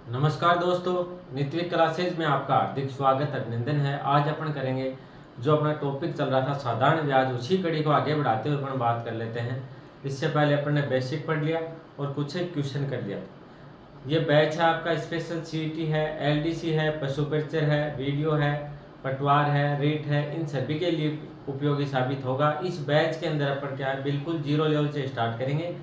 नमस्कार दोस्तों, नित्विक क्लासेज में आपका हार्दिक स्वागत अभिनंदन है। आज अपन करेंगे जो अपना टॉपिक चल रहा था साधारण ब्याज, उसी कड़ी को आगे बढ़ाते हुए अपन बात कर लेते हैं। इससे पहले अपन ने बेसिक पढ़ लिया और कुछ एक क्वेश्चन कर लिया। ये बैच है आपका, स्पेशल सीईटी है, एलडीसी है, पशु परिचय है, वीडियो है, पटवार है, रेट है, इन सभी के लिए उपयोगी साबित होगा। इस बैच के अंदर अपन क्या है, बिल्कुल जीरो लेवल से स्टार्ट करेंगे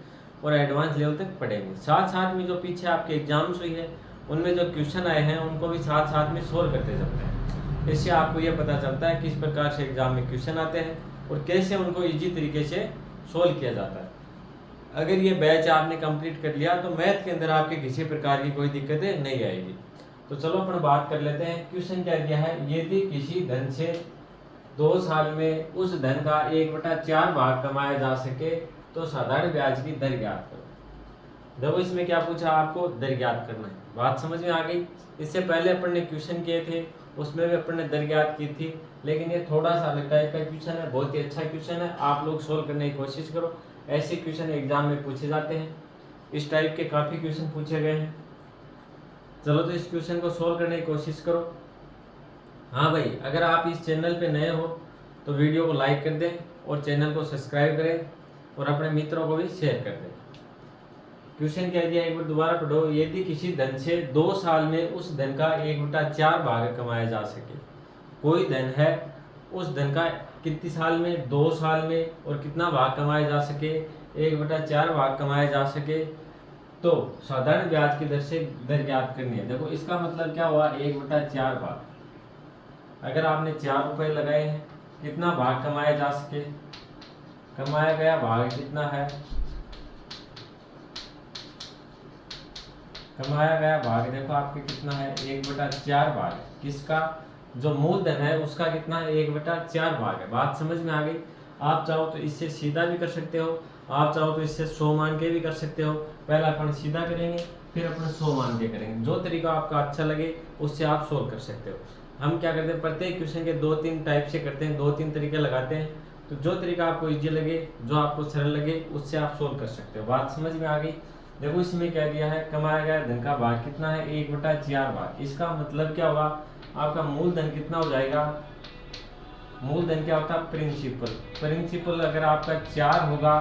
और एडवांस लेवल तक पढ़ेंगे। साथ साथ में जो पीछे आपके एग्जाम्स हुई है उनमें जो क्वेश्चन आए हैं उनको भी साथ साथ में सोल्व करते चलते हैं। इससे आपको ये पता चलता है किस प्रकार से एग्जाम में क्वेश्चन आते हैं और कैसे उनको इजी तरीके से सोल्व किया जाता है। अगर ये बैच आपने कंप्लीट कर लिया तो मैथ के अंदर आपके किसी प्रकार की कोई दिक्कतें नहीं आएगी। तो चलो अपन बात कर लेते हैं। क्वेश्चन क्या दिया है, यदि किसी धन से 2 साल में उस धन का 1/4 भाग कमाया जा सके तो साधारण ब्याज की दर ज्ञात करो। देखो इसमें क्या पूछा, आपको दर ज्ञात करना है। बात समझ में आ गई। इससे पहले अपन ने क्वेश्चन किए थे, उसमें भी अपन ने दर ज्ञात की थी, लेकिन ये थोड़ा सा अलग टाइप का क्वेश्चन है, बहुत ही अच्छा क्वेश्चन है। आप लोग सोल्व करने की कोशिश करो। ऐसे क्वेश्चन एग्जाम में पूछे जाते हैं, इस टाइप के काफ़ी क्वेश्चन पूछे गए हैं। चलो तो इस क्वेश्चन को सोल्व करने की कोशिश करो। हाँ भाई, अगर आप इस चैनल पे नए हो तो वीडियो को लाइक कर दें और चैनल को सब्सक्राइब करें और अपने मित्रों को भी शेयर कर दें। क्वेश्चन क्या दिया, एक बार दोबारा पढ़ो। यदि किसी धन से 2 साल में उस धन का 1/4 भाग कमाया जा सके। कोई धन है, उस धन का कितने साल में, 2 साल में, और कितना भाग कमाया जा सके, 1/4 भाग कमाया जा सके, तो साधारण ब्याज की दर से दर ज्ञात करनी है। देखो इसका मतलब क्या हुआ, 1/4 भाग। अगर आपने 4 रुपए लगाए हैं, कितना भाग कमाया जा सके, कमाया गया भाग कितना है, कमाया गया भाग देखो आपके कितना है, 1/4 भाग है। किसका, जो मूलधन है उसका कितना है, 1/4 भाग है। बात समझ में आ गई। आप चाहो तो इससे सीधा भी कर सकते हो, आप चाहो तो इससे 100 मान के भी कर सकते हो। पहले अपन सीधा करेंगे, फिर अपन 100 मान के करेंगे। जो तरीका आपका अच्छा लगे उससे आप सोल्व कर सकते हो। हम क्या करते हैं, प्रत्येक क्वेश्चन के 2-3 टाइप से करते हैं, 2-3 तरीके लगाते हैं। तो जो तरीका आपको ईजी लगे, जो आपको सरल लगे, उससे आप सोल्व कर सकते हो। बात समझ में आ गई। देखो इसमें क्या दिया है, कमाया गया धन का भाग कितना है, 1/4 भाग। इसका मतलब क्या हुआ, आपका मूलधन कितना हो जाएगा, मूलधन क्या होता है, प्रिंसिपल। प्रिंसिपल अगर आपका 4 होगा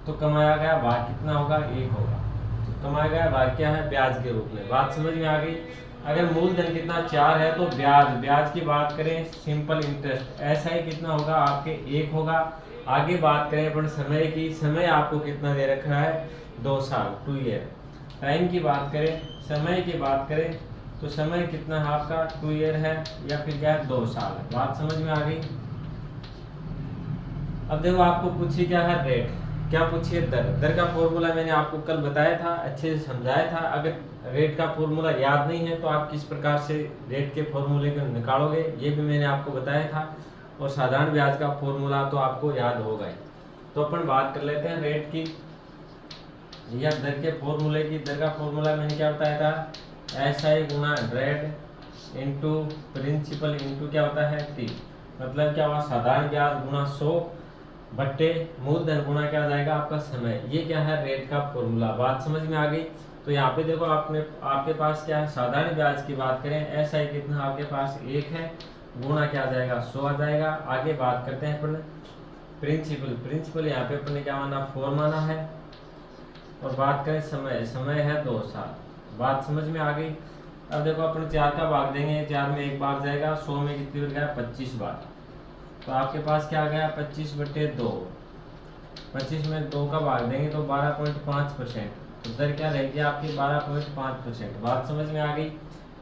तो कमाया गया भाग कितना होगा, 1 होगा। तो कमाया गया भाग क्या है, ब्याज के रूप में। बात समझ में आ गई। अगर मूलधन कितना 4 है तो ब्याज, ब्याज की बात करें, सिंपल इंटरेस्ट, ऐसा ही कितना होगा आपके, 1 होगा। आगे बात करें अपन समय की, समय आपको कितना दे रखा है, 2 साल, 2 ईयर। टाइम की बात करें, समय की बात करें, तो समय कितना है आपका, 2 ईयर है, या फिर क्या है, 2 साल है। बात समझ में आ गई। अब देखो आपको पूछिए क्या है, रेट। क्या पूछिए, दर। दर का फॉर्मूला मैंने आपको कल बताया था, अच्छे से समझाया था। अगर रेट का फॉर्मूला याद नहीं है तो आप किस प्रकार से रेट के फॉर्मूले को निकालोगे, ये भी मैंने आपको बताया था। और साधारण ब्याज का फॉर्मूला तो आपको याद होगा ही। तो अपन बात कर लेते हैं रेट की या दर के फॉर्मूले की। दर का फॉर्मूला मैंने क्या बताया था, SI गुना 100 इंटू प्रिंसिपल इंटू क्या होता है, T। मतलब क्या हुआ, साधारण ब्याज गुना 100 बट्टे मूलधन गुना क्या आ जाएगा आपका समय। ये क्या है, रेट का फॉर्मूला। बात समझ में आ गई। तो यहाँ पे देखो आपके पास क्या है, साधारण ब्याज की बात करें, SI कितना आपके पास 1 है, गुना क्या आ जाएगा, 100 आ जाएगा। आगे बात करते हैं अपन प्रिंसिपल। प्रिंसिपल यहाँ पे अपन ने क्या माना, 4 माना है। और बात करें समय, समय है 2 साल। बात समझ में आ गई। अब देखो अपन 4 का भाग देंगे, 4 में 1 बार जाएगा, 100 में कितनी बार गया, 25 बार। तो आपके पास क्या आ गया, 25/2। 25 में 2 का भाग देंगे तो 12.5%। तो दर क्या रहेगी आपकी, 12.5%। बात समझ में आ गई।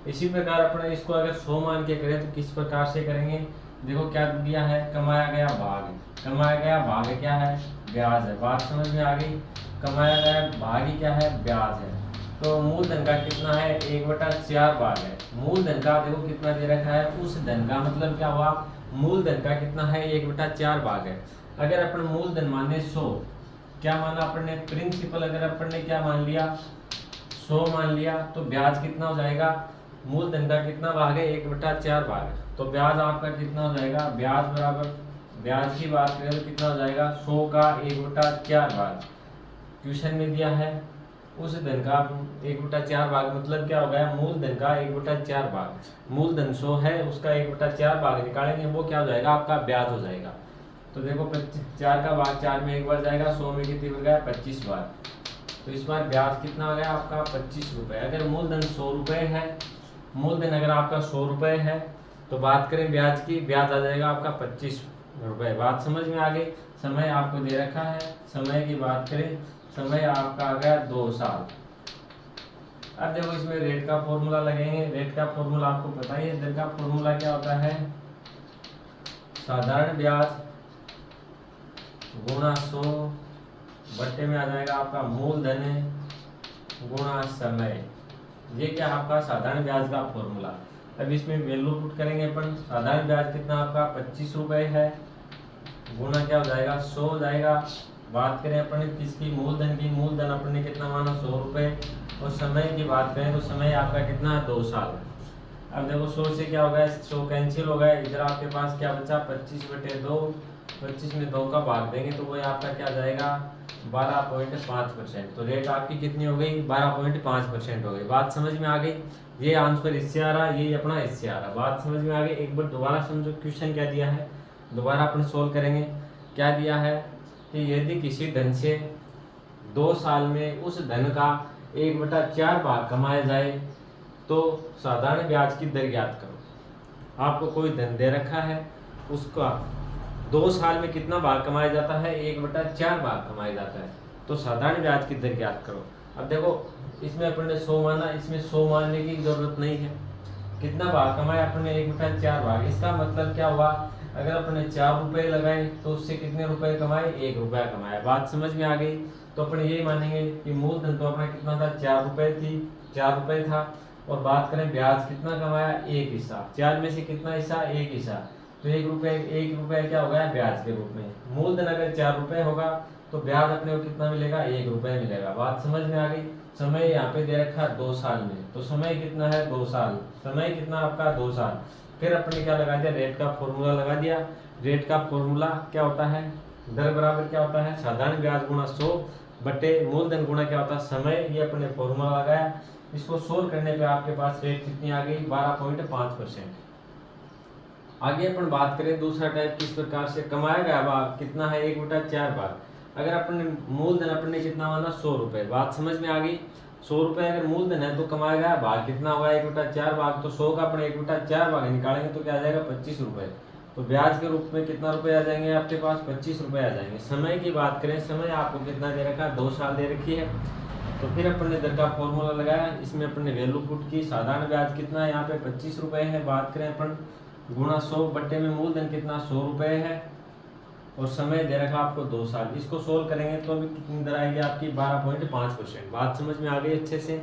इसी प्रकार अपन इसको अगर 100 मान के करें तो किस प्रकार से करेंगे, देखो क्या दिया है, कमाया गया भाग। कमाया गया भाग क्या है, ब्याज है। बात समझ में आ गई। कमाया गया भाग ही क्या है, ब्याज है। तो मूलधन का कितना है, 1/4 भाग है। मूलधन का देखो कितना दे रखा है, उस धन का मतलब क्या हुआ, मूलधन का कितना है, 1/4 भाग है। अगर अपन मूलधन माने 100, क्या माना अपन ने, प्रिंसिपल अगर अपन ने क्या मान लिया, 100 मान लिया, तो ब्याज कितना हो जाएगा, मूलधन का कितना भाग है, 1/4 भाग है। तो ब्याज आपका कितना हो जाएगा, ब्याज बराबर, ब्याज की बात करें तो कितना हो जाएगा, 100 का 1/4 भाग। क्वेश्चन में दिया है उस धन का 1/4 भाग, मतलब क्या हो गया, मूलधन का 1/4 भाग। मूलधन 100 है, उसका 1/4 भाग निकालेंगे, वो क्या हो जाएगा, आपका ब्याज हो जाएगा। तो देखो 4 का भाग 4 में एक बार जाएगा, 100 में कितनी बार गया, 25 बार। तो इस बार ब्याज कितना हो गया आपका, 25 रुपये। अगर मूलधन 100 रुपये है, मूलधन अगर आपका 100 रुपये है, तो बात करें ब्याज की, ब्याज आ जाएगा आपका 25 रुपये। बात समझ में आ गई। समय आपको दे रखा है, समय की बात करें, समय आपका आ गया 2 साल। अब देखो इसमें रेट का फॉर्मूला लगेंगे। रेट का फॉर्मूला आपको पता ही है, रेट का फॉर्मूला क्या होता है, साधारण ब्याज गुणा 100 बट्टे में आ जाएगा आपका मूलधन गुणा समय। ये क्या आपका साधारण ब्याज का फॉर्मूला। अब इसमें वैल्यू पुट करेंगे अपन। साधारण ब्याज कितना आपका 25 रुपये है, गुणा क्या हो जाएगा, 100 हो जाएगा। बात करें अपन किसकी, मूलधन की, मूलधन अपन ने कितना माना, 100 रुपये। और समय की बात करें तो समय आपका कितना है, 2 साल। अब देखो 100 से क्या हो गया, 100 कैंसिल हो गया, इधर आपके पास क्या बचा, 25/2। 25 में 2 का भाग देंगे तो वही आपका क्या जाएगा, 12.5%। तो रेट आपकी कितनी हो गई, 12.5% हो गई। बात समझ में आ गई। ये आंसर इससे आ रहा, ये अपना इससे आ रहा। बात समझ में आ गई। एक बार दोबारा समझो, क्वेश्चन क्या दिया है, दोबारा अपन सोल्व करेंगे। क्या दिया है कि यदि किसी धन से 2 साल में उस धन का 1/4 भाग कमाया जाए तो साधारण ब्याज की दर ज्ञात करो। आपको कोई धन दे रखा है, उसका 2 साल में कितना भाग कमाया जाता है, 1/4 भाग कमाया जाता है, तो साधारण ब्याज की दर ज्ञात करो। अब देखो इसमें अपन ने 100 माना, इसमें 100 मानने की जरूरत नहीं है। कितना भाग कमाया अपन ने, 1/4 भाग। इसका मतलब क्या हुआ, अगर अपन ने 4 रुपए लगाए तो उससे कितने रुपए कमाए, 1 रुपया कमाया। बात समझ में आ गई। तो अपन यही मानेंगे कि मूलधन तो अपना कितना था, 4 रुपए थी, 4 रुपए था। और बात करें ब्याज कितना कमाया, 1 हिस्सा। 4 में से कितना हिस्सा, 1 हिस्सा। तो 1 रुपये क्या हो गया, ब्याज के रूप में। मूलधन अगर 4 रुपए होगा तो ब्याज अपने को कितना मिलेगा, 1 रुपये मिलेगा। बात समझ में आ गई। समय यहाँ पे दे रखा 2 साल में, तो समय कितना है, 2 साल। समय कितना आपका, 2 साल। फिर अपन ने क्या लगा दिया, रेट का फॉर्मूला लगा दिया। रेट का फॉर्मूला क्या होता है, दर बराबर क्या होता है, साधारण ब्याज गुणा 100 बटे मूलधन गुणा क्या होता है, समय। ये अपने फॉर्मूला लगाया। इसको सोल्व करने पे आपके पास रेट कितनी आ गई, 12.5%। आगे अपन बात करें दूसरा टाइप, किस प्रकार से कमाया गया भाग कितना है, 1/4 भाग। अगर अपन ने मूलधन अपन ने कितना माना, 100 रुपये। बात समझ में आ गई। 100 रुपये अगर मूलधन है तो कमाया गया भाग कितना हुआ, 1/4 भाग। तो 100 का अपन 1/4 भाग निकालेंगे तो क्या आ जाएगा, 25 रुपये। तो ब्याज के रूप में कितना रुपए आ जाएंगे आपके पास, 25 रुपये आ जाएंगे। समय की बात करें, समय आपको कितना दे रखा है, 2 साल दे रखी है। तो फिर अपन ने दर का फॉर्मूला लगाया, इसमें अपन ने वैल्यू पुट की। साधारण ब्याज कितना है यहाँ पे, 25 रुपये है। बात करें अपन गुणा 100 बट्टे में मूलधन कितना, 100 रुपये है। और समय दे रखा आपको 2 साल। इसको सोल्व करेंगे तो अभी कितनी दर आएगी आपकी, 12.5%। बात समझ में आ गई अच्छे से।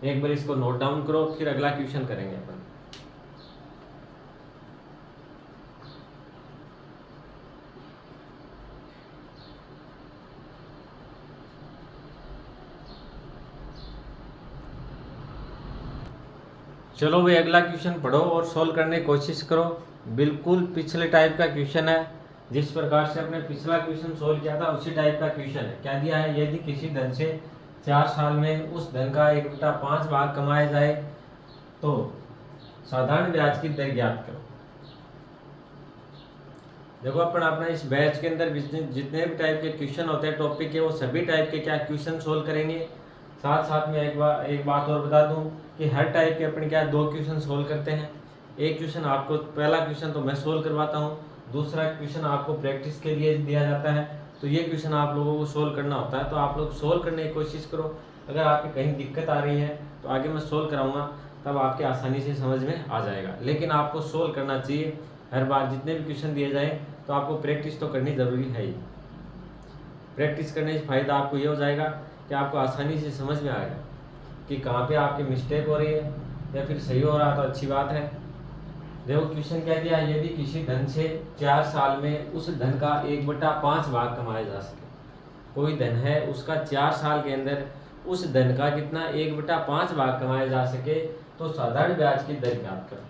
एक बार इसको नोट डाउन करो, फिर अगला क्वेश्चन करेंगे अपन। चलो भाई अगला क्वेश्चन पढ़ो और सोल्व करने की कोशिश करो। बिल्कुल पिछले टाइप का क्वेश्चन है, जिस प्रकार से आपने पिछला क्वेश्चन सोल्व किया था उसी टाइप का क्वेश्चन है। क्या दिया है, यदि किसी धन से 4 साल में उस धन का 1/5 भाग कमाया जाए तो साधारण ब्याज की दर ज्ञात करो। देखो अपन अपना इस बैच के अंदर जितने भी टाइप के क्वेश्चन होते हैं टॉपिक के, वो सभी टाइप के क्या क्वेश्चन सोल्व करेंगे। साथ साथ में एक बात और बता दूं कि हर टाइप के अपन क्या 2 क्वेश्चन सोल्व करते हैं। एक क्वेश्चन आपको, पहला क्वेश्चन तो मैं सोल्व करवाता हूँ, दूसरा क्वेश्चन आपको प्रैक्टिस के लिए दिया जाता है। तो ये क्वेश्चन आप लोगों को सोल्व करना होता है, तो आप लोग सोल्व करने की कोशिश करो। अगर आपकी कहीं दिक्कत आ रही है तो आगे मैं सोल्व कराऊंगा, तब आपके आसानी से समझ में आ जाएगा। लेकिन आपको सोल्व करना चाहिए हर बार, जितने भी क्वेश्चन दिए जाए तो आपको प्रैक्टिस तो करनी ज़रूरी है ही। प्रैक्टिस करने से फ़ायदा आपको ये हो जाएगा कि आपको आसानी से समझ में आएगा कि कहाँ पे आपकी मिस्टेक हो रही है या फिर सही हो रहा, तो अच्छी बात है। देखो क्वेश्चन क्या दिया, यदि किसी धन से 4 साल में उस धन का 1/5 भाग कमाया जा सके। कोई धन है, उसका 4 साल के अंदर उस धन का कितना 1/5 भाग कमाया जा सके, तो साधारण ब्याज की दर ज्ञात करो।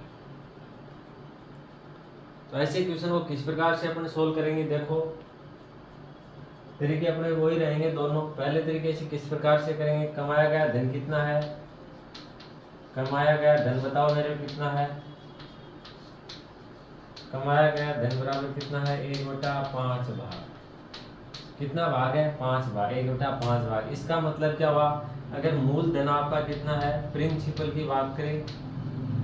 तो ऐसे क्वेश्चन को किस प्रकार से अपन सोल्व करेंगे, देखो तरीके अपने वही रहेंगे दोनों। पहले तरीके से किस प्रकार से करेंगे, कमाया गया धन कितना है, कमाया गया धन बताओ मेरे कितना है, कमाया गया धन बराबर कितना है 1/5 भाग, कितना भाग है 5 भाग, 1/5 भाग। इसका मतलब क्या हुआ, अगर मूलधन आपका कितना है, प्रिंसिपल की बात करें,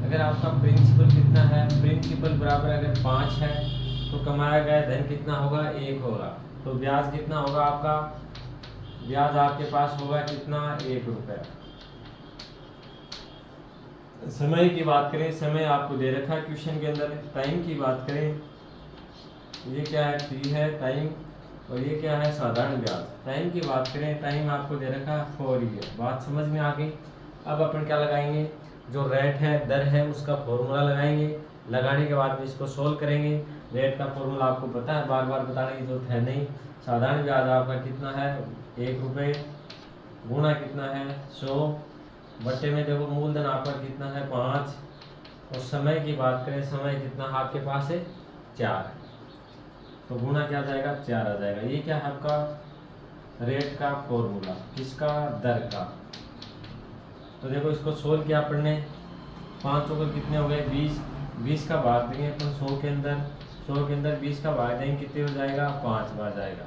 अगर आपका प्रिंसिपल कितना है, प्रिंसिपल बराबर अगर 5 है तो कमाया गया धन कितना होगा 1 होगा। तो ब्याज कितना होगा आपका, ब्याज आपके पास होगा कितना 1 रुपया। समय की बात करें, समय आपको दे रखा है क्वेश्चन के अंदर। टाइम की बात करें, ये क्या है टी है टाइम, और ये क्या है साधारण ब्याज। टाइम की बात करें, टाइम आपको दे रखा है 4 ईयर। बात समझ में आ गई। अब अपन क्या लगाएंगे, जो रेट है दर है उसका फॉर्मूला लगाएंगे, लगाने के बाद में इसको सोल्व करेंगे। रेट का फॉर्मूला आपको पता है, बार बार बताने की जरूरत है नहीं। साधारण ब्याज आपका कितना है 1 रुपये, गुणा कितना है 100, बट्टे में देखो मूलधन आपका कितना है 5, और समय की बात करें, समय कितना आपके पास है 4 है, तो गुणा क्या आ जाएगा 4 आ जाएगा। ये क्या है आपका रेट का फॉर्मूला, किसका, दर का। तो देखो इसको सोल्व किया अपन ने, 5 को कितने हो गए 20, 20 का भाग देंगे अपन 100 के अंदर, 100 के अंदर 20 का भाग देंगे कितने हो जाएगा 5 बार जाएगा।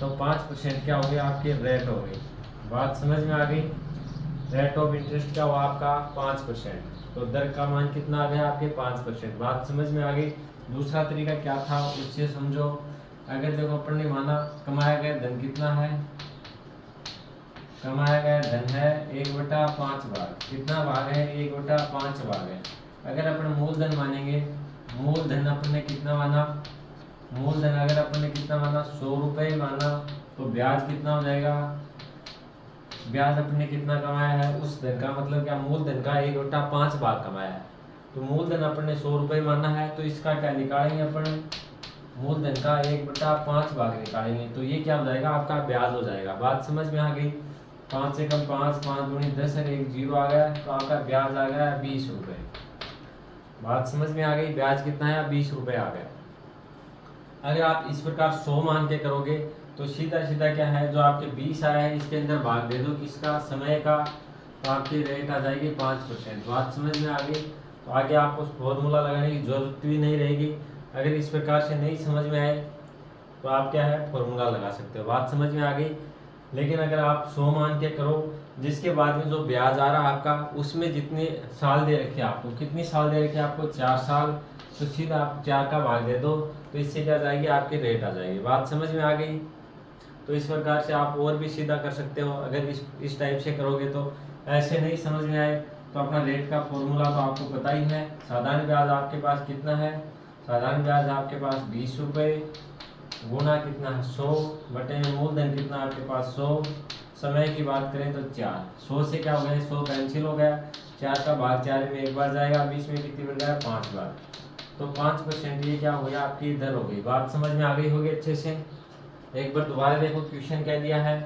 तो 5% क्या हो गया आपकी रेट हो गई। बात समझ में आ गई। रेट ऑफ इंटरेस्ट क्या हुआ आपका 5%, तो दर का मान कितना आ गया आपके 5%। बात समझ में आ गई। दूसरा तरीका क्या था उससे समझो। अगर देखो अपन ने माना कमाया गया धन कितना है, कमाया गया धन है 1/5 भाग, कितना भाग है 1/5 भाग है। अगर अपन मूलधन मानेंगे, मूलधन अपन ने कितना माना, मूलधन अगर अपन ने कितना माना 100 रुपये माना, तो ब्याज कितना हो जाएगा, ब्याज अपन ने कितना कमाया है उस धन का, मतलब क्या मूलधन का 1/5 भाग कमाया है। तो मूलधन अपन ने 100 रुपये माना है, तो इसका क्या निकालेंगे अपन, मूलधन का 1/5 भाग निकालेंगे, तो ये क्या हो जाएगा आपका ब्याज हो जाएगा। बात समझ में आ गई। 5 से कम 5, 5 दूनी 10 और 1 0 आ गया, तो आपका ब्याज आ गया 20 रुपये। बात समझ में आ गई। ब्याज कितना है 20 रुपये आ गया। अगर आप इस प्रकार 100 मान के करोगे तो सीधा सीधा क्या है, जो आपके 20 आया है इसके अंदर भाग दे दो किसका, समय का, तो आपकी रेट आ जाएगी 5%। बात समझ में आ गई। तो आगे आपको फॉर्मूला लगाने की जरूरत भी नहीं रहेगी। अगर इस प्रकार से नहीं समझ में आए तो आप क्या है फॉर्मूला लगा सकते हो। बात समझ में आ गई। लेकिन अगर आप 100 मान के करो, जिसके बाद में जो ब्याज आ रहा है आपका, उसमें जितने साल दे रखे आपको, कितनी साल दे रखे आपको 4 साल, तो सीधा आप 4 का भाग दे दो, तो इससे क्या जाएगी आपकी रेट आ जाएगी। बात समझ में आ गई। तो इस प्रकार से आप और भी सीधा कर सकते हो। अगर इस टाइप से करोगे तो ऐसे नहीं समझ में आए तो अपना रेट का फॉर्मूला तो आपको पता ही है। साधारण ब्याज आपके पास कितना है, साधारण ब्याज आपके पास 20 रुपये, गुना कितना है 100, बटे में मूलधन कितना आपके पास 100, समय की बात करें तो 4, 100 से क्या हो गया 100 कैंसिल हो गया, 4 का भाग 4 में एक बार जाएगा, 20 में कितनी बन गया 5 बार, तो 5% ये क्या हो गया आपकी दर हो गई। बात समझ में आ गई होगी अच्छे से। एक बार दोबारा देखो क्वेश्चन क्या दिया है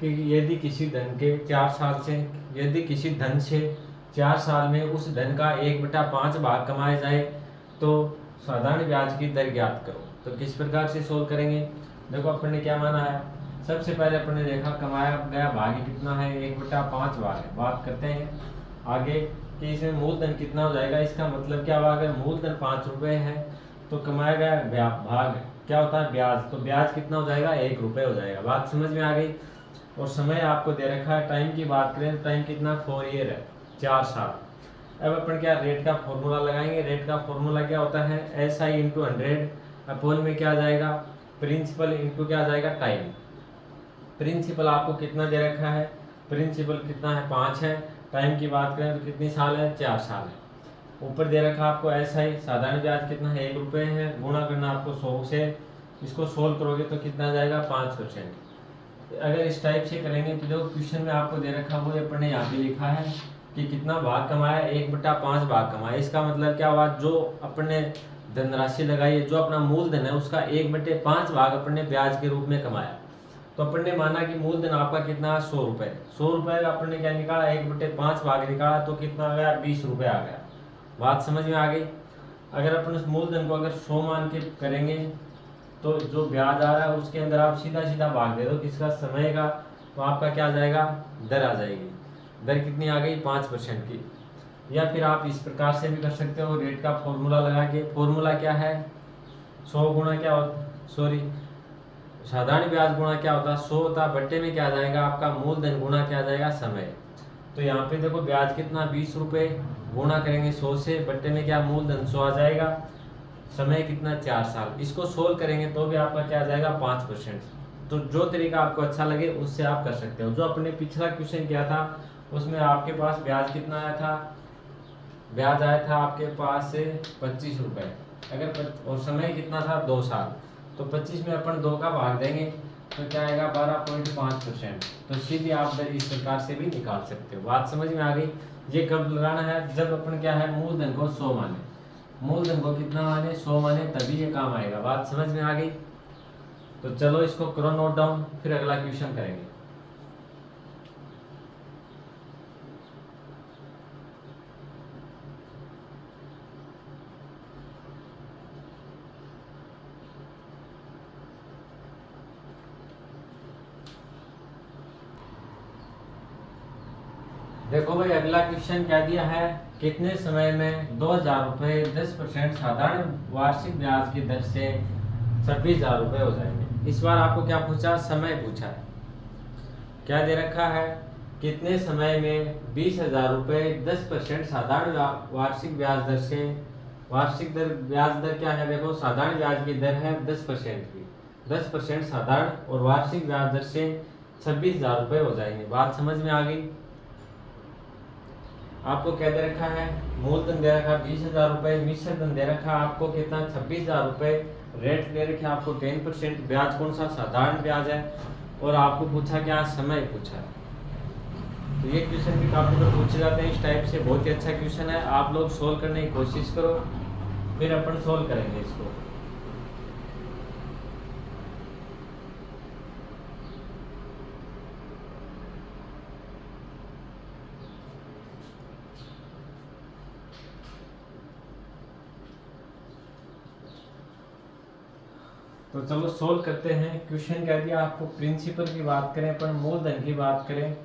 कि यदि किसी धन के 4 साल से, यदि किसी धन से 4 साल में उस धन का 1/5 भाग कमाया जाए तो साधारण ब्याज की दर ज्ञात करो। तो किस प्रकार से सोल्व करेंगे, देखो अपन ने क्या माना है, सबसे पहले अपन ने देखा कमाया गया भाग कितना है 1/5 भाग है। बात करते हैं आगे कि इसमें मूलधन कितना हो जाएगा। इसका मतलब क्या हुआ, अगर मूलधन 5 रुपये है तो कमाया गया भाग क्या होता है ब्याज, तो ब्याज कितना हो जाएगा 1 रुपये हो जाएगा। बात समझ में आ गई। और समय आपको दे रखा है, टाइम की बात करें तो टाइम कितना 4 ईयर है, 4 साल। अब अपन क्या रेट का फॉर्मूला लगाएंगे। रेट का फॉर्मूला क्या होता है SI × 100 अपोन में क्या आ जाएगा प्रिंसिपल इंटू क्या आ जाएगा टाइम। प्रिंसिपल आपको कितना दे रखा है, प्रिंसिपल कितना है 5 है, टाइम की बात करें तो कितनी साल है 4 साल है। ऊपर दे रखा आपको SI साधारण ब्याज कितना है 1 रुपये है, गुणा करना आपको 100 से, इसको सोल्व करोगे तो कितना जाएगा 5%। अगर इस टाइप से करेंगे तो जो क्वेश्चन में आपको दे रखा वो अपन ने यहाँ पे लिखा है कि कितना भाग कमाया 1/5 भाग कमाया। इसका मतलब क्या हुआ, जो अपन ने धनराशि लगाई, जो अपना मूलधन है उसका 1/5 भाग अपन ने ब्याज के रूप में कमाया। तो अपन ने माना कि मूलधन आपका कितना है 100 रुपये, 100 रुपये का अपन ने क्या निकाला 1/5 भाग निकाला, तो कितना आ गया 20 रुपये आ गया। बात समझ में आ गई। अगर अपन उस मूलधन को अगर 100 मान के करेंगे तो जो ब्याज आ रहा है उसके अंदर आप सीधा सीधा भाग दे दो किसका, समय का, तो आपका क्या आ जाएगा, दर आ जाएगी। दर कितनी आ गई, 5% की। या फिर आप इस प्रकार से भी कर सकते हो, रेट का फॉर्मूला लगा के। फॉर्मूला क्या है, 100 गुणा क्या सॉरी साधारण ब्याज गुणा क्या होता है, 100 होता, बट्टे में क्या आ जाएगा आपका मूलधन गुणा क्या आ जाएगा, समय। तो यहाँ पे देखो ब्याज कितना 20 रुपये, गुणा करेंगे 100 से, बट्टे में क्या मूलधन 100 आ जाएगा, समय कितना 4 साल। इसको सोल्व करेंगे तो भी आपका क्या आ जाएगा 5%। तो जो तरीका आपको अच्छा लगे उससे आप कर सकते हो। जो अपने पिछला क्वेश्चन किया था उसमें आपके पास ब्याज कितना आया था, ब्याज आया था आपके पास से 25 रुपये, और समय कितना था 2 साल। तो 25 में अपन 2 का भाग देंगे तो क्या आएगा 12.5%। तो सीधे आप दर इस प्रकार से भी निकाल सकते हो। बात समझ में आ गई। ये कब लगाना है, जब अपन क्या है मूलधन को 100 माने, मूलधन को कितना माने 100 माने, तभी ये काम आएगा। बात समझ में आ गई। तो चलो इसको करो नोट डाउन, फिर अगला क्वेश्चन करेंगे। देखो भाई अगला क्वेश्चन क्या दिया है, कितने समय में 2000 रुपये 10% साधारण वार्षिक ब्याज की दर से 26,000 रुपये हो जाएंगे। इस बार आपको क्या पूछा, समय पूछा है। क्या दे रखा है, कितने समय में 20,000 रुपये 10% साधारण वार्षिक ब्याज दर से, वार्षिक दर ब्याज दर क्या है, देखो साधारण ब्याज की दर है 10% की, 10% साधारण और वार्षिक ब्याज दर से 26,000 रुपये हो जाएंगे। बात समझ में आ गई। आपको क्या दे रखा है, मूलधन दे रखा 20,000 रुपये, मिश्र धन दे रखा आपको कितना 26,000 रुपये, रेट दे रखे आपको 10%, ब्याज कौन सा साधारण ब्याज है, और आपको पूछा क्या, समय पूछा है। तो ये क्वेश्चन भी काफी लोग पूछे जाते हैं इस टाइप से, बहुत ही अच्छा क्वेश्चन है। आप लोग सोल्व करने की कोशिश करो, फिर अपन सोल्व करेंगे इसको। तो चलो सोल्व करते हैं। क्वेश्चन क्या दिया आपको, प्रिंसिपल की बात करें अपन, मूलधन की बात करें।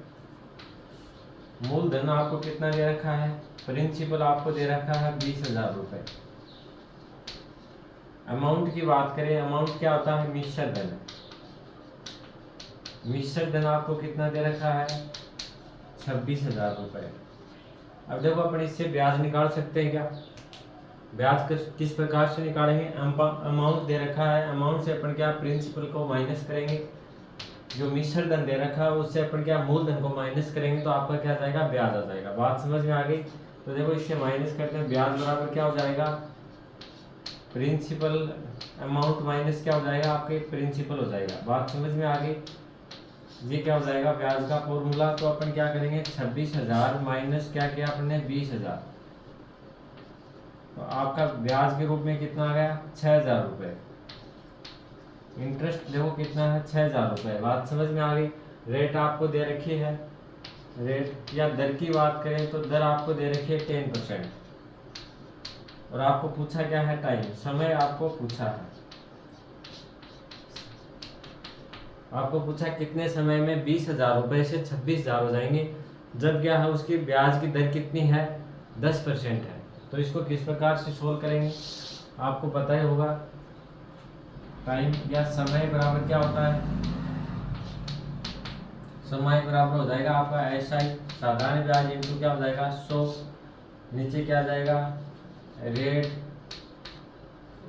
मूलधन आपको कितना दे रखा है, प्रिंसिपल आपको दे रखा है 20,000 रुपये। अमाउंट की बात करें, अमाउंट क्या होता है, मिश्र धन। मिश्र धन आपको कितना दे रखा है 26,000 रुपये। अब देखो अपन इससे ब्याज निकाल सकते हैं क्या, ब्याज किस प्रकार से निकालेंगे, अमाउंट दे रखा है, अमाउंट से अपन क्या प्रिंसिपल को माइनस करेंगे, जो मिश्र धन दे रखा है उससे अपन क्या मूलधन को माइनस करेंगे, तो आपका क्या आ जाएगा, ब्याज आ जाएगा। बात समझ में आ गई। तो देखो इससे माइनस करते हैं, ब्याज बराबर क्या हो जाएगा, प्रिंसिपल अमाउंट माइनस क्या हो जाएगा, आपके प्रिंसिपल हो जाएगा। बात समझ में आ गई। ये क्या हो जाएगा ब्याज का फॉर्मूला, तो अपन क्या करेंगे 26,000 माइनस क्या किया अपने 20,000, तो आपका ब्याज के रूप में कितना आ गया 6,000 रुपये। इंटरेस्ट देखो कितना है 6,000 रुपये। बात समझ में आ गई। रेट आपको दे रखी है, रेट या दर की बात करें तो दर आपको दे रखी है 10%, और आपको पूछा क्या है टाइम, समय आपको पूछा है। आपको पूछा कितने समय में 20,000 रुपये से 26,000 हो जाएंगे, जब क्या है उसकी ब्याज की दर कितनी है 10% है। तो इसको किस प्रकार से सोल्व करेंगे, आपको पता ही होगा। टाइम या समय बराबर क्या होता है, समय बराबर हो जाएगा आपका SI साधारण ब्याज इनटू क्या हो जाएगा 100, नीचे क्या आ जाएगा रेट,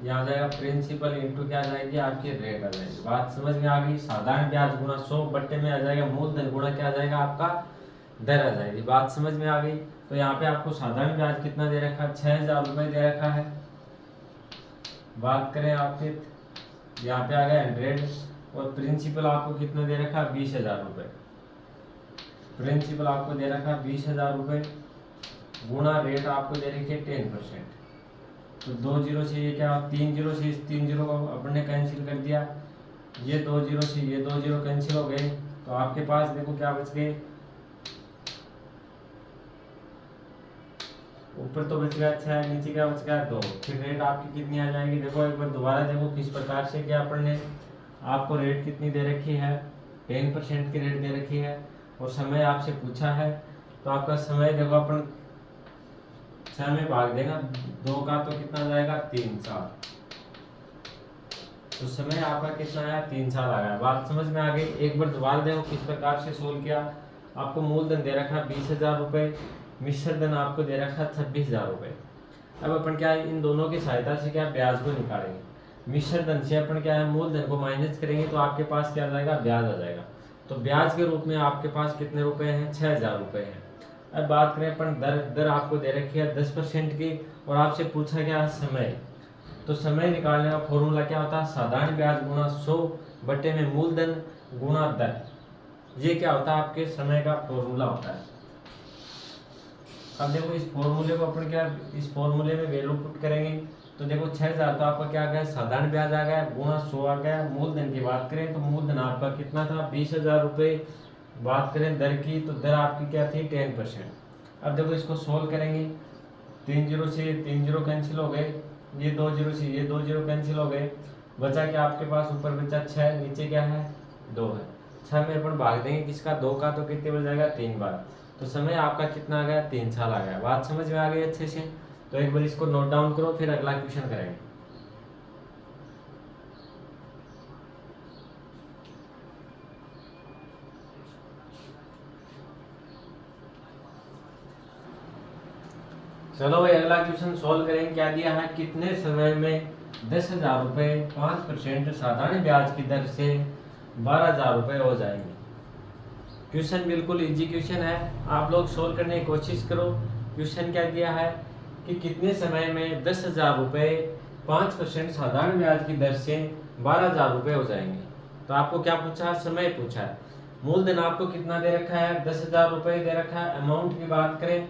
यहाँ जाएगा प्रिंसिपल इनटू क्या आ जाएगी आपकी रेट आ जाएगी। बात समझ में आ गई। साधारण ब्याज गुणा 100 बट्टे में आ जाएगा मूलधन गुणा क्या आ जाएगा आपका दर आ जाएगी। बात समझ में आ गई। तो यहाँ पे आपको साधारण ब्याज कितना दे रखा है 6,000 रुपये दे रखा है। बात करें आपके यहाँ पे आ गया 100, और प्रिंसिपल आपको कितना दे रखा है 20,000 रुपये। प्रिंसिपल आपको दे रखा है 20,000 रुपये गुणा रेट आपको दे रखी है 10%। तो 2 जीरो से ये क्या 3 जीरो से इस 3 जीरो को अपन ने कैंसिल कर दिया, ये 2 जीरो से ये 2 जीरो कैंसिल हो गए। तो आपके पास देखो क्या बच गए, ऊपर तो बच गया 6, नीचे क्या बच गया 2। फिर रेट आपकी कितनी आ जाएगी, देखो एक बार दोबारा देखो किस प्रकार से क्या अपन ने आपको रेट कितनी दे रखी है, 10% की रेट दे रखी है और समय आपसे पूछा है। तो आपका समय देखो अपन 6 में भाग देगा 2 का तो कितना जाएगा 3 साल। तो समय आपका कितना आया 3 साल आया। बात समझ में आ गई। एक बार दोबारा देखो किस प्रकार से सोल्व किया। आपको मूलधन दे रखा 20,000 रुपये, मिश्र धन आपको दे रखा 26,000 रुपये। अब अपन क्या है इन दोनों की सहायता से क्या ब्याज को निकालेंगे। मिश्र धन से अपन क्या है मूलधन को माइनस करेंगे तो आपके पास क्या आ जाएगा ब्याज आ जाएगा। तो ब्याज के रूप में आपके पास कितने रुपए हैं 6,000 रुपये हैं। अब बात करें अपन दर आपको दे रखी है 10% की और आपसे पूछा गया समय। तो समय निकालने का फॉर्मूला क्या होता है, साधारण ब्याज गुणा 100 बटे में मूलधन गुणा दर। ये क्या होता है आपके समय का फॉर्मूला होता है। अब देखो इस फॉर्मूले को अपन क्या इस फॉर्मूले में वैल्यू पुट करेंगे तो देखो 6,000 तो आपका क्या आ गया साधारण ब्याज आ गया गुणा 100 आ गया। मूलधन की बात करें तो मूलधन आपका कितना था 20,000 रुपये। बात करें दर की तो दर आपकी क्या थी 10%। अब देखो इसको सोल्व करेंगे 3 जीरो से 3 जीरो कैंसिल हो गए, ये 2 जीरो से ये 2 जीरो कैंसिल हो गए, बचा क्या आपके पास ऊपर बचा 6, नीचे क्या है 2 है। 6 में अपन भाग देंगे किसका 2 का तो कितने बच जाएगा 3 बार। तो समय आपका कितना आ गया 3 साल आ गया। बात समझ में आ गई अच्छे से। तो एक बार इसको नोट डाउन करो फिर अगला क्वेश्चन करेंगे। चलो भाई अगला क्वेश्चन सोल्व करेंगे। क्या दिया है, कितने समय में 10,000 रुपये 5% साधारण ब्याज की दर से 12,000 रुपये हो जाएंगे। क्वेश्चन बिल्कुल इजी क्वेश्चन है, आप लोग सोल्व करने की कोशिश करो। क्वेश्चन क्या दिया है कि कितने समय में 10,000 रुपये 5% साधारण ब्याज की दर से 12,000 रुपये हो जाएंगे। तो आपको क्या पूछा, समय पूछा है। मूलधन आपको कितना दे रखा है 10,000 रुपये दे रखा है। अमाउंट की बात करें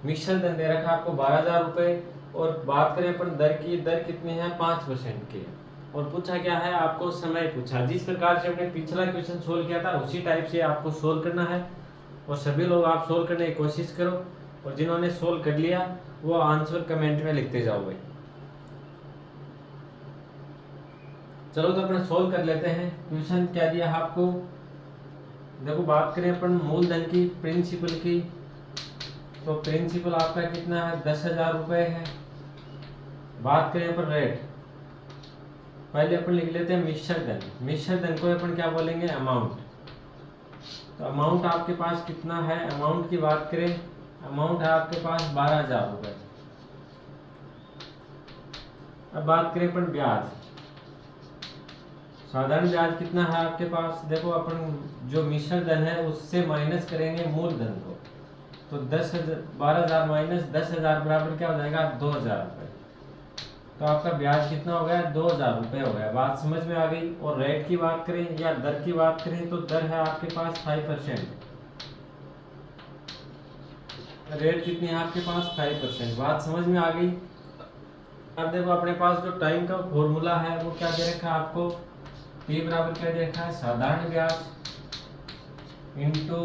मिश्र धन दे रखा है आपको 12,000 रुपये और बात करें अपन दर की, दर कितनी है 5% की और पूछा क्या है आपको समय पूछा। जिस प्रकार से हमने पिछला क्वेश्चन सोल्व किया था उसी टाइप से आपको सोल्व करना है और सभी लोग आप सोल्व करने की कोशिश करो और जिन्होंने सोल्व कर लिया वो आंसर कमेंट में लिखते जाओ भाई। चलो तो अपन सोल्व कर लेते हैं। क्वेश्चन क्या दिया है आपको, देखो बात करें अपन मूलधन की प्रिंसिपल की तो प्रिंसिपल आपका कितना है 10,000 रुपये है। बात करें अपन रेट, पहले अपन लिख लेते हैं मिश्र धन। मिश्र धन को अपन क्या बोलेंगे अमाउंट। तो अमाउंट आपके पास कितना है, अमाउंट की बात करें अमाउंट है आपके पास 12,000 रुपये। अब बात करें अपन ब्याज, साधारण ब्याज कितना है आपके पास, देखो अपन जो मिश्र धन है उससे माइनस करेंगे मूलधन को तो 12,000 माइनस 10,000 बराबर क्या हो जाएगा 2,000 रुपये। तो आपका ब्याज कितना हो गया 2,000 रुपये हो गया। बात समझ में आ गई। और रेट की बात करें या दर की बात करें तो दर है आपके पास 5%। रेट कितनी है आपके पास 5%। बात समझ में आ गई। अब देखो अपने पास जो टाइम का फॉर्मूला है वो क्या दे रखा है आपको, P बराबर क्या दे रखा है साधारण ब्याज इंटू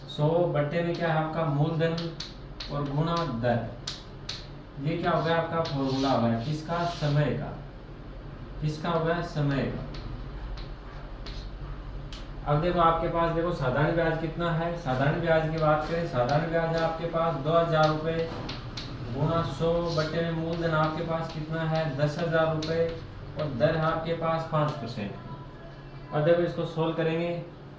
100 बटे में क्या है आपका मूलधन और गुणा दर। ये क्या हो गया आपका फॉर्मूला हो गया किसका, समय का। किसका हो गया समय का। अब देखो आपके पास देखो साधारण ब्याज कितना है, साधारण ब्याज की बात करें साधारण ब्याज है आपके पास 2,000 रुपये गुणा 100 बटे में मूलधन आपके पास कितना है 10,000 रुपये और दर है आपके पास 5%। अब देखो इसको सोल्व करेंगे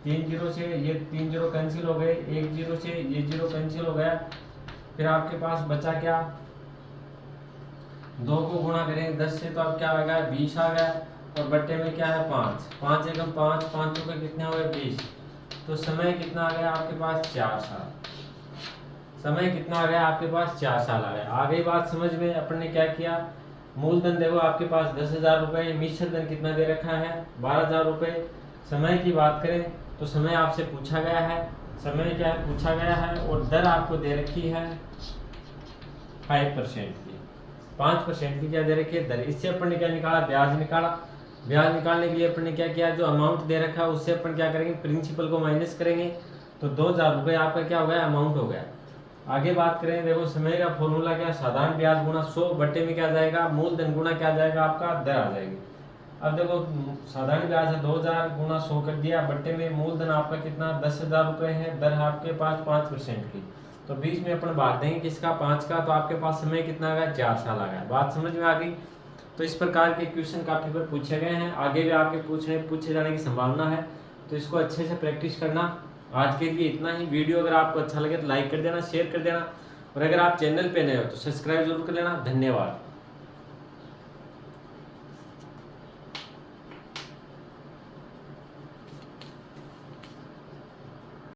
3 जीरो से ये 3 जीरो कैंसिल हो गए, 1 जीरो से ये जीरो कैंसिल हो गया, फिर आपके पास बचा क्या 2 को गुणा करेंगे 10 से तो अब क्या आ गया 20 आ गया और बट्टे में क्या है 5, 5 एकम 5, 5 रुपये कितने हो गए 20। तो समय कितना आ गया आपके पास 4 साल। समय कितना आ गया आपके पास 4 साल आ गया। आ गई बात समझ में। अपन ने क्या किया, मूलधन देखो आपके पास 10,000 रुपये, मिश्र धन कितना दे रखा है 12,000 रुपये। समय की बात करें तो समय आपसे पूछा गया है, समय क्या है पूछा गया है और दर आपको दे रखी है 5% की, 5% की क्या दे रखी है दर। इससे अपन ने क्या निकाला ब्याज निकाला। ब्याज निकालने के लिए अपन ने क्या किया, जो अमाउंट दे रखा है उससे अपन क्या करेंगे प्रिंसिपल को माइनस करेंगे तो 2,000 रुपये आपका क्या हो गया अमाउंट हो गया। आगे बात करें, देखो समय का फॉर्मूला क्या, साधारण ब्याज गुना 100 बट्टे में क्या जाएगा, मूलधन गुना क्या जाएगा, आपका दर आ जाएगी। अब देखो साधारण ब्याज है 2000 गुना 100 कर दिया, बट्टे में मूलधन आपका कितना 10,000 रुपये है, दर है आपके पास 5% की, तो 20 में अपन भाग देंगे किसका, 5 का, तो आपके पास समय कितना आ गया, 4 साल आ गया। बात समझ में आ गई। तो इस प्रकार के क्वेश्चन काफी बार पूछे गए हैं, आगे भी आपके पूछे जाने की संभावना है, तो इसको अच्छे से प्रैक्टिस करना। आज के लिए इतना ही। वीडियो अगर आपको अच्छा लगे तो लाइक कर देना, शेयर कर देना, और अगर आप चैनल पे नए हो तो सब्सक्राइब जरूर कर लेना। धन्यवाद।